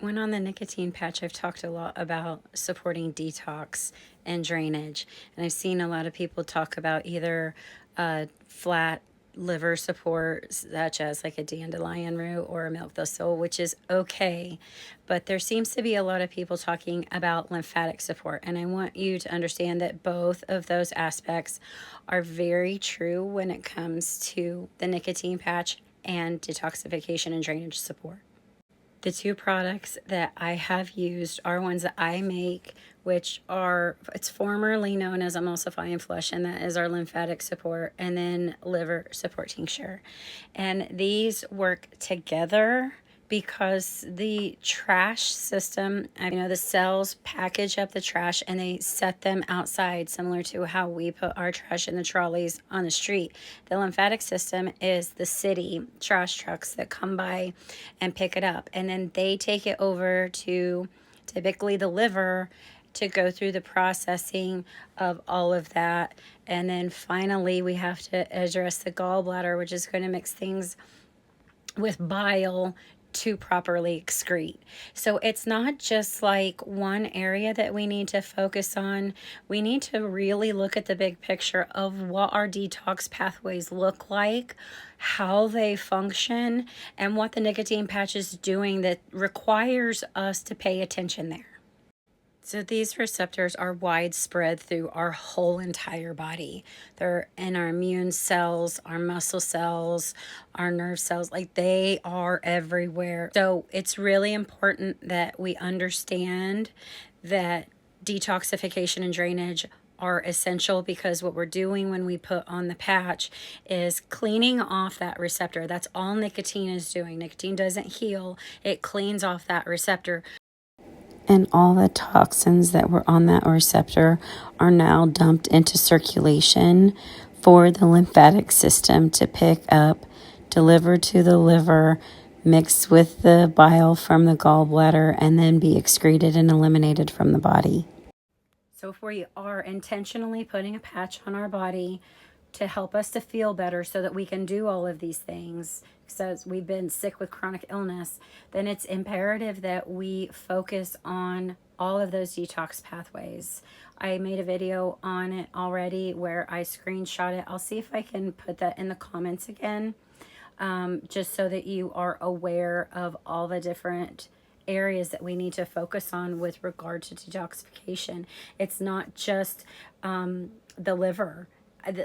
When on the nicotine patch, I've talked a lot about supporting detox and drainage. And I've seen a lot of people talk about either flat liver support, such as like a dandelion root or a milk thistle, which is okay. But there seems to be a lot of people talking about lymphatic support. And I want you to understand that both of those aspects are very true when it comes to the nicotine patch and detoxification and drainage support. The two products that I have used are ones that I make, which are, it's formerly known as emulsifying flush, and that is our lymphatic support, and then liver support tincture. And these work together because the trash system, the cells package up the trash and they set them outside, similar to how we put our trash in the trolleys on the street. The lymphatic system is the city trash trucks that come by and pick it up, and then they take it over to typically the liver to go through the processing of all of that. And then finally we have to address the gallbladder, which is going to mix things with bile to properly excrete. So it's not just like one area that we need to focus on. We need to really look at the big picture of what our detox pathways look like, how they function, and what the nicotine patch is doing that requires us to pay attention there. So these receptors are widespread through our whole entire body. They're in our immune cells, our muscle cells, our nerve cells, like they are everywhere. So it's really important that we understand that detoxification and drainage are essential, because what we're doing when we put on the patch is cleaning off that receptor. That's all nicotine is doing. Nicotine doesn't heal, it cleans off that receptor. And all the toxins that were on that receptor are now dumped into circulation for the lymphatic system to pick up, deliver to the liver, mix with the bile from the gallbladder, and then be excreted and eliminated from the body. So if we are intentionally putting a patch on our body to help us to feel better so that we can do all of these things, because we've been sick with chronic illness, then it's imperative that we focus on all of those detox pathways. I made a video on it already where I screenshot it. I'll see if I can put that in the comments again, just so that you are aware of all the different areas that we need to focus on with regard to detoxification. It's not just the liver.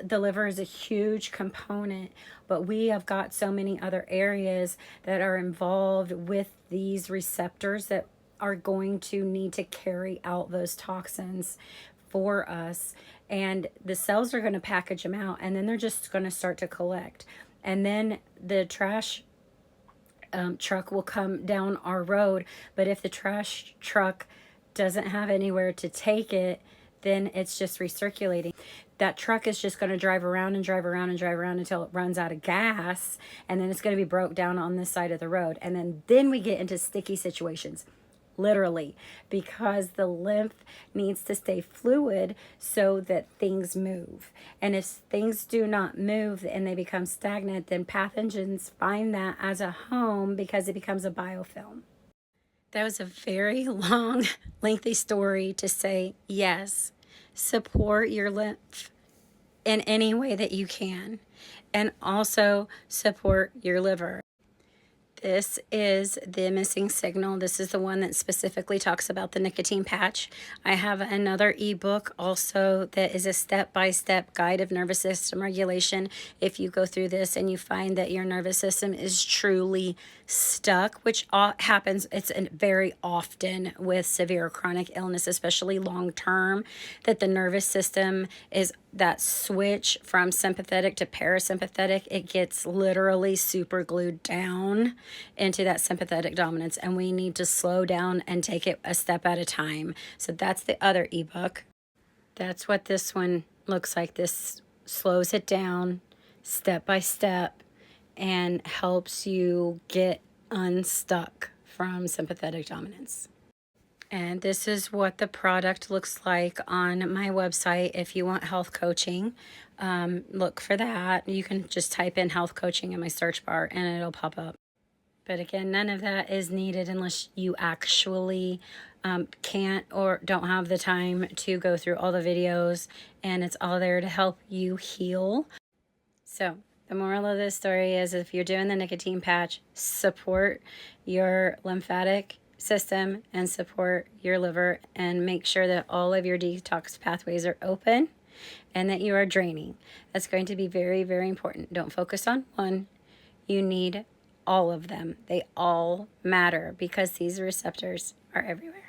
The liver is a huge component, but we have got so many other areas that are involved with these receptors that are going to need to carry out those toxins for us. And the cells are going to package them out, and then they're just going to start to collect. And then the trash truck will come down our road. But if the trash truck doesn't have anywhere to take it, then it's just recirculating. That truck is just going to drive around and drive around and drive around until it runs out of gas, and then it's going to be broke down on this side of the road. And then we get into sticky situations, literally, because the lymph needs to stay fluid so that things move. And if things do not move and they become stagnant, then pathogens find that as a home because it becomes a biofilm. That was a very long, lengthy story to say, yes, support your lymph in any way that you can, and also support your liver. This is the missing signal. This is the one that specifically talks about the nicotine patch. I have another ebook also that is a step-by-step guide of nervous system regulation. If you go through this and you find that your nervous system is truly stuck, which happens, it's very often with severe chronic illness, especially long-term, that the nervous system is that switch from sympathetic to parasympathetic, it gets literally super glued down into that sympathetic dominance, and we need to slow down and take it a step at a time. So that's the other ebook. That's what this one looks like. This slows it down step by step and helps you get unstuck from sympathetic dominance. And this is what the product looks like on my website. If you want health coaching, look for that. You can just type in health coaching in my search bar and it'll pop up. But again, none of that is needed unless you actually can't or don't have the time to go through all the videos, and it's all there to help you heal. So the moral of this story is, if you're doing the nicotine patch, support your lymphatic system and support your liver, and make sure that all of your detox pathways are open and that you are draining. That's going to be very, very important. Don't focus on one. You need all of them. They all matter because these receptors are everywhere.